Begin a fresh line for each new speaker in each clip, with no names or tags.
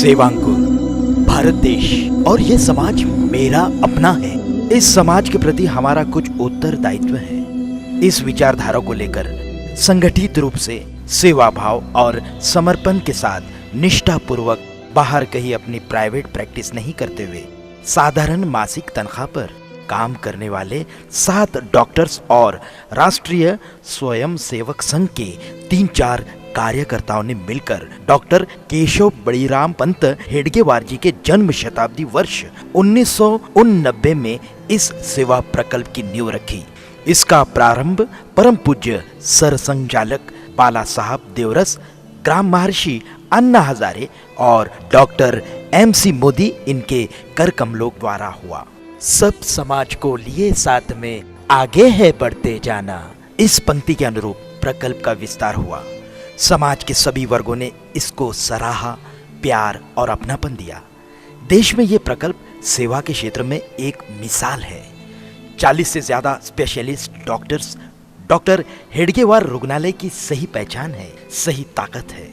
सेवांकुर भारत देश और ये समाज मेरा अपना है। इस समाज के प्रति हमारा कुछ उत्तरदायित्व है। इस विचारधारा को लेकर संगठित रूप से सेवा भाव और समर्पण के साथ निष्ठापूर्वक बाहर कहीं अपनी प्राइवेट प्रैक्टिस नहीं करते हुए साधारण मासिक तनख्वाह पर काम करने वाले 7 डॉक्टर्स और राष्ट्रीय स्वयंसेवक संघ के 3-4 कार्यकर्ताओं ने मिलकर डॉक्टर केशव बड़ीराम पंत हेडगेवार जी के जन्म शताब्दी वर्ष 1989 में इस सेवा प्रकल्प की नींव रखी। इसका प्रारंभ परम पूज्य सर संचालक बाला साहब देवरस, ग्राम महर्षि अन्ना हजारे और डॉक्टर MC मोदी इनके कर कमलों द्वारा हुआ। सब समाज को लिए साथ में आगे है बढ़ते जाना, इस पंक्ति के अनुरूप प्रकल्प का विस्तार हुआ। समाज के सभी वर्गों ने इसको सराहा, प्यार और अपनापन दिया। देश में ये प्रकल्प सेवा के क्षेत्र में एक मिसाल है। 40 से ज्यादा स्पेशलिस्ट डॉक्टर्स डॉक्टर हेडगेवार रुग्णालय की सही पहचान है, सही ताकत है।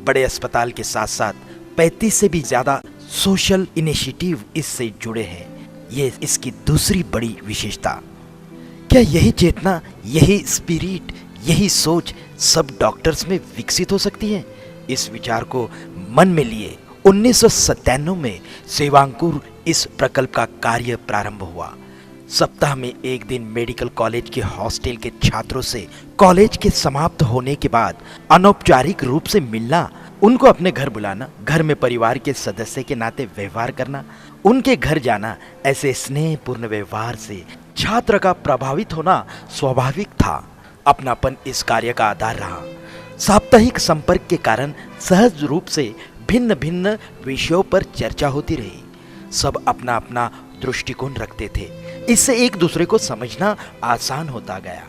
बड़े अस्पताल के साथ साथ 35 से भी ज्यादा सोशल इनिशिएटिव इससे जुड़े हैं। ये इसकी दूसरी बड़ी विशेषता। क्या यही चेतना, यही स्पिरिट, यही सोच सब डॉक्टर्स में विकसित हो सकती है? इस विचार को मन में लिए 1997 में सेवांकुर इस प्रकल्प का कार्य प्रारंभ हुआ। सप्ताह में एक दिन मेडिकल कॉलेज के हॉस्टल के छात्रों से कॉलेज के समाप्त होने के बाद अनौपचारिक रूप से मिलना, उनको अपने घर बुलाना, घर में परिवार के सदस्य के नाते व्यवहार करना, उनके घर जाना, ऐसे स्नेहपूर्ण व्यवहार से छात्र का प्रभावित होना स्वाभाविक था। अपनापन इस कार्य का आधार रहा। साप्ताहिक संपर्क के कारण सहज रूप से भिन्न भिन्न विषयों पर चर्चा होती रही। सब अपना अपना दृष्टिकोण रखते थे। इससे एक दूसरे को समझना आसान होता गया।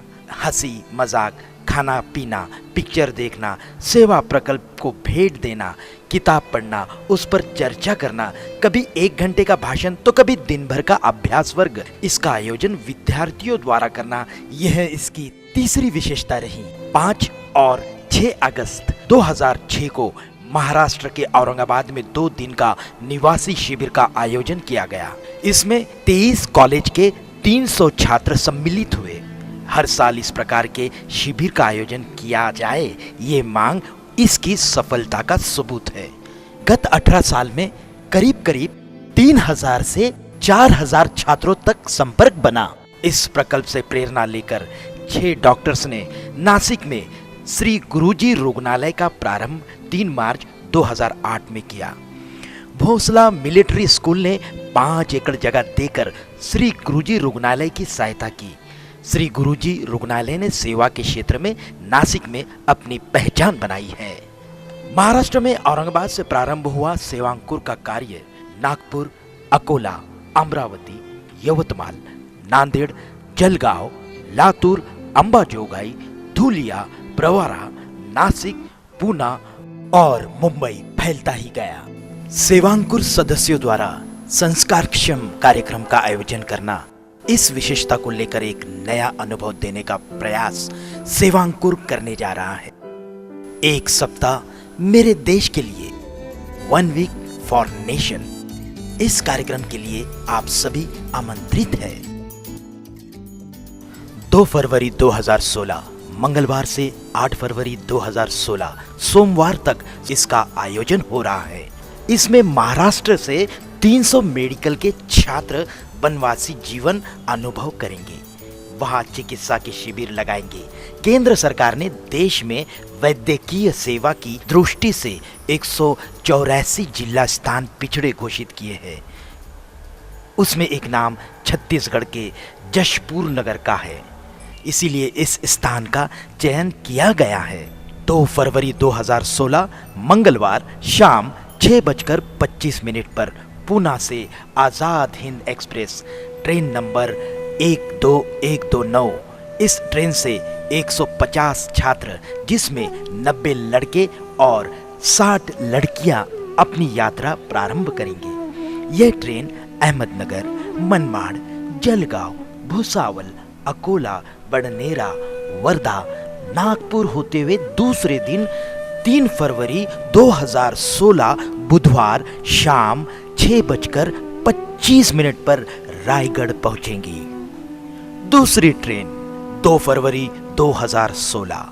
हंसी मजाक, खाना पीना, पिक्चर देखना, सेवा प्रकल्प को भेंट देना, किताब पढ़ना, उस पर चर्चा करना, कभी 1 घंटे का भाषण तो कभी दिन भर का अभ्यास वर्ग, इसका आयोजन विद्यार्थियों द्वारा करना, यह इसकी तीसरी विशेषता रही। 5 और 6 अगस्त 2006 को महाराष्ट्र के औरंगाबाद में 2 दिन का निवासी शिविर का आयोजन किया गया। इसमें 23 कॉलेज के 300 छात्र सम्मिलित हुए। हर साल इस प्रकार के शिविर का आयोजन किया जाए, ये मांग इसकी सफलता का सबूत है। गत 18 साल में करीब करीब 3000 से 4000 छात्रों तक संपर्क बना। इस प्रकल्प से प्रेरणा लेकर 6 डॉक्टर्स ने नासिक में श्री गुरुजी रुग्णालय का प्रारंभ 3 मार्च 2008 में किया। भोसला मिलिट्री स्कूल ने 5 एकड़ जगह देकर श्री गुरुजी रुग्णालय की सहायता की। श्री गुरुजी रुग्णालय ने सेवा के क्षेत्र में नासिक में अपनी पहचान बनाई है। महाराष्ट्र में औरंगाबाद से प्रारंभ हुआ सेवांकुर का कार्य नागपुर, अकोला, अमरावती, यवतमाल, नांदेड़, जलगांव, लातूर, अंबाजोगाई, धुलिया, प्रवरा, नासिक, पूना और मुंबई फैलता ही गया। सेवांकुर सदस्यों द्वारा संस्कारक्षम कार्यक्रम का आयोजन करना, इस विशेषता को लेकर एक नया अनुभव देने का प्रयास सेवांकुर करने जा रहा है। 1 सप्ताह मेरे देश के लिए, 1 वीक फॉर नेशन, इस कार्यक्रम के लिए आप सभी आमंत्रित हैं। 2 फरवरी 2016 मंगलवार से 8 फरवरी 2016 सोमवार तक इसका आयोजन हो रहा है। इसमें महाराष्ट्र से 300 मेडिकल के छात्र वनवासी जीवन अनुभव करेंगे। वहां चिकित्सा के शिविर लगाएंगे। केंद्र सरकार ने देश में वैद्यकीय सेवा की दृष्टि से 184 जिला स्थान पिछड़े घोषित किए हैं। उसमें एक नाम छत्तीसगढ़ के जशपुर नगर का है, इसीलिए इस स्थान का चयन किया गया है। 2 फरवरी 2016 मंगलवार शाम 6:25 पर पूना से Azad Hind express train number 12129, इस ट्रेन से 150 छात्र, जिसमें 90 लड़के और 60 लड़कियां अपनी यात्रा प्रारंभ करेंगे। यह ट्रेन अहमदनगर, मनमाड़, जलगांव, भुसावल, अकोला, बड़नेरा, वर्धा, नागपुर होते हुए दूसरे दिन 3 फरवरी 2016 बुधवार शाम 6:25 पर रायगढ़ पहुंचेंगी। दूसरी ट्रेन 2 फरवरी 2016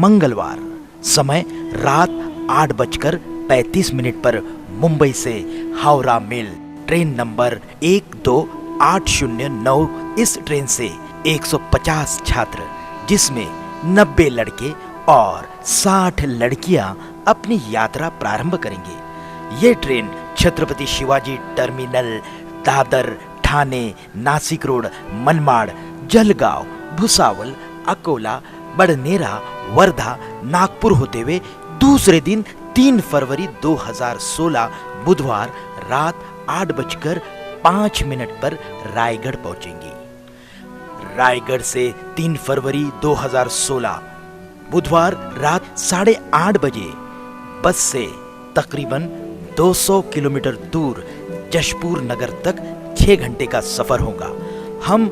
मंगलवार, समय रात 8:35 पर मुंबई से हावड़ा मेल ट्रेन नंबर 12809। इस ट्रेन से 150 छात्र, जिसमें 90 लड़के और 60 लड़कियां अपनी यात्रा प्रारंभ करेंगे। ये train Chhatrapati Shivaji terminal, Dadar, Thane, Nashik road, Manmad, Jalgaon, Bhusawal, Akola, Badnera, Wardha, Nagpur होते हुए दूसरे दिन 3 फरवरी 2016 बुधवार रात 8:05 पर रायगढ़ पहुंचेंगी। रायगढ़ से 3 फरवरी 2016 बुधवार रात 8:30 बजे बस से तकरीबन 200 किलोमीटर दूर जशपुर नगर तक 6 घंटे का सफर होगा। हम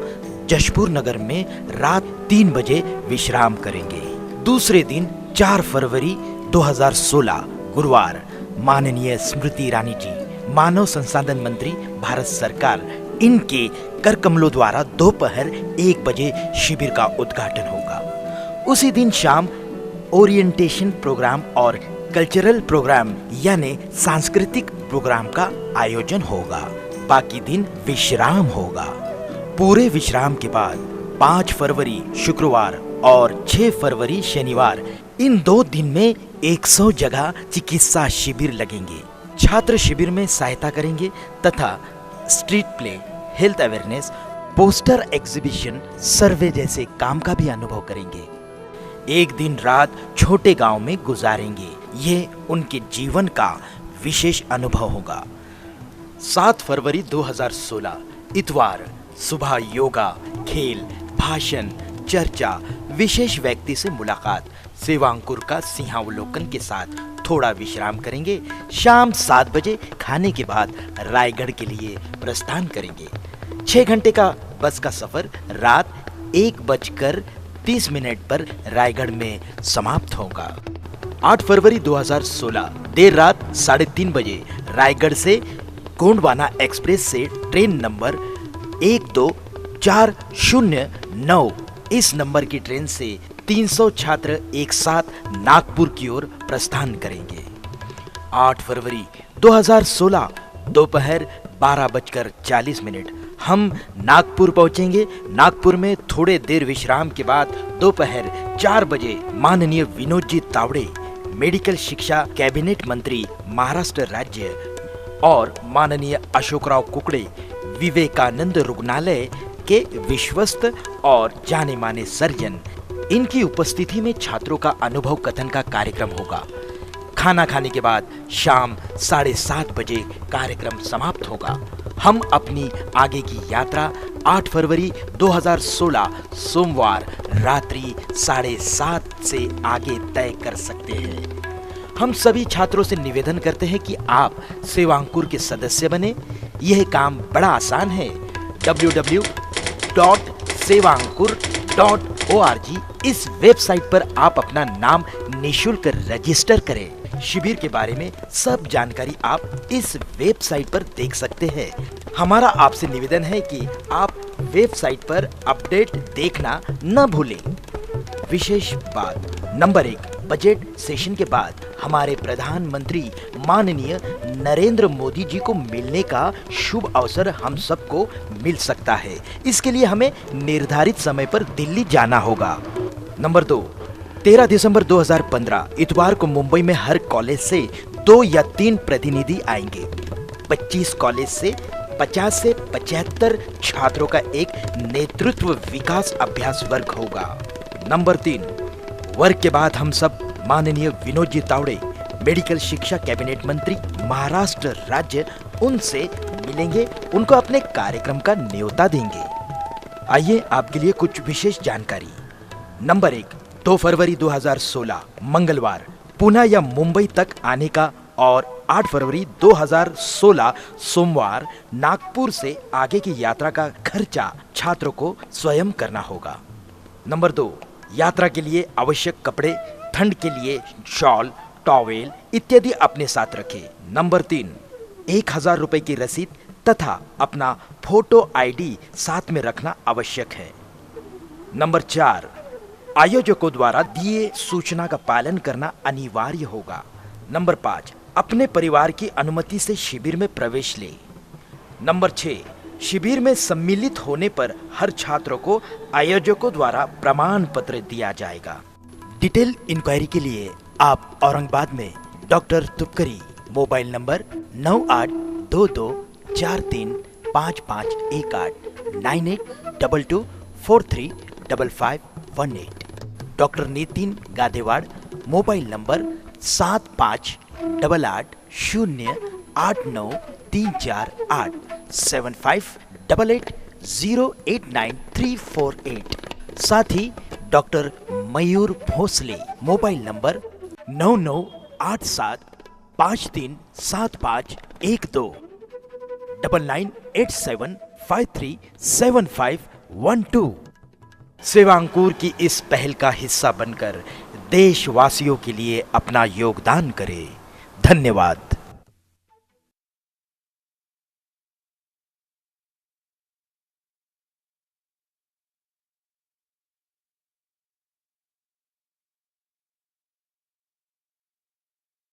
जशपुर नगर में रात 3 बजे विश्राम करेंगे। दूसरे दिन 4 फरवरी 2016 गुरुवार माननीय स्मृति ईरानी जी, मानव संसाधन मंत्री भारत सरकार, इनके कर कमलों द्वारा दोपहर 1 बजे शिविर का उद्घाटन होगा। उसी दिन शाम ओरिएंटेशन प्रोग्राम और कल्चरल प्रोग्राम यानी सांस्कृतिक प्रोग्राम का आयोजन होगा। बाकी दिन विश्राम होगा। पूरे विश्राम के बाद 5 फरवरी शुक्रवार और 6 फरवरी शनिवार, इन 2 दिन में 100 जगह चिकित्सा शिविर लगेंगे। छात्र शिविर में सहायता करेंगे तथा street play, health awareness, poster exhibition, survey जैसे काम का भी अनुभव करेंगे। एक दिन रात छोटे गांव में गुजारेंगे। ये उनके जीवन का विशेष अनुभव होगा। 7 फरवरी 2016 इतवार सुबह योगा, खेल, भाषण, चर्चा, विशेष व्यक्ति से मुलाकात, सेवांकुर का सिंहावलोकन के साथ थोड़ा विश्राम करेंगे। शाम 7 बजे खाने के बाद रायगढ़ के लिए प्रस्थान करेंगे। 6 घंटे का बस का सफर रात 1:30 पर रायगढ़ में समाप्त होगा। 8 फरवरी 2016 देर रात 3:30 बजे रायगढ़ से गोंडवाना एक्सप्रेस से ट्रेन नंबर 12409, इस नंबर की ट्रेन से 300 छात्र एक साथ नागपुर की ओर प्रस्थान करेंगे। 8 फरवरी 2016 दोपहर 12:40 हम नागपुर पहुंचेंगे। नागपुर में थोड़े देर विश्राम के बाद दोपहर 4 बजे माननीय विनोद जी तावड़े, मेडिकल शिक्षा कैबिनेट मंत्री महाराष्ट्र राज्य, और माननीय अशोकराव कुकड़े, विवेकानंद रुग्णालय के विश्वस्त और जाने माने सर्जन, इनकी उपस्थिति में छात्रों का अनुभव कथन का कार्यक्रम होगा। खाना खाने के बाद शाम 7:30 बजे कार्यक्रम समाप्त होगा। हम अपनी आगे की यात्रा 8 फरवरी 2016 सोमवार रात्रि 7:30 से आगे तय कर सकते हैं। हम सभी छात्रों से निवेदन करते हैं कि आप सेवांकुर के सदस्य बने। यह काम बड़ा आसान है। www.sevankur.org इस वेबसाइट पर आप अपना नाम निशुल्क रजिस्टर करें। शिविर के बारे में सब जानकारी आप इस वेबसाइट पर देख सकते हैं। हमारा आपसे निवेदन है कि आप वेबसाइट पर अपडेट देखना न भूलें। विशेष बात नंबर 1, बजट सेशन के बाद हमारे प्रधानमंत्री माननीय नरेंद्र मोदी जी को मिलने का शुभ अवसर हम सबको मिल सकता है। इसके लिए हमें निर्धारित समय पर दिल्ली जाना होगा। नंबर 2, 13 दिसंबर 2015 इतवार को मुंबई में हर कॉलेज से 2 या 3 प्रतिनिधि आएंगे। 25 कॉलेज से 50 से 75 छात्रों का एक नेतृत्व विकास अभ्यास वर्ग होगा। नंबर 3, वर्ग के बाद हम सब माननीय विनोद जी तावड़े, मेडिकल शिक्षा कैबिनेट मंत्री महाराष्ट्र राज्य, उनसे मिलेंगे, उनको अपने कार्यक्रम का न्योता देंगे। आइए आपके लिए कुछ विशेष जानकारी। नंबर 1, 2 फरवरी 2016 मंगलवार पुणे या मुंबई तक आने का और 8 फरवरी 2016 सोमवार नागपुर से आगे की यात्रा का खर्चा छात्रों को स्वयं करना होगा। नंबर 2, यात्रा के लिए आवश्यक कपड़े, ठंड के लिए शॉल, टॉवेल इत्यादि अपने साथ रखें। नंबर 3, 1000 रुपए की रसीद तथा अपना फोटो आईडी साथ में रखना आवश्यक है। नंबर 4, आयोजकों द्वारा दिए सूचना का पालन करना अनिवार्य होगा। नंबर 5, अपने परिवार की अनुमति से शिविर में प्रवेश ले। नंबर 6, शिविर में सम्मिलित होने पर हर छात्र को आयोजकों द्वारा प्रमाण पत्र दिया जाएगा। डिटेल इंक्वायरी के लिए आप औरंगाबाद में doctor Tupkari, mobile number 9822435518 9822435518। Doctor Nitin Gadewad, mobile number 7588089348 7588089348। साथ ही doctor Mayur Bhosale, mobile number 9987537512 9987537512। Sevankur की इस पहल का हिस्सा बनकर देशवासियों के लिए अपना योगदान करें। धन्यवाद।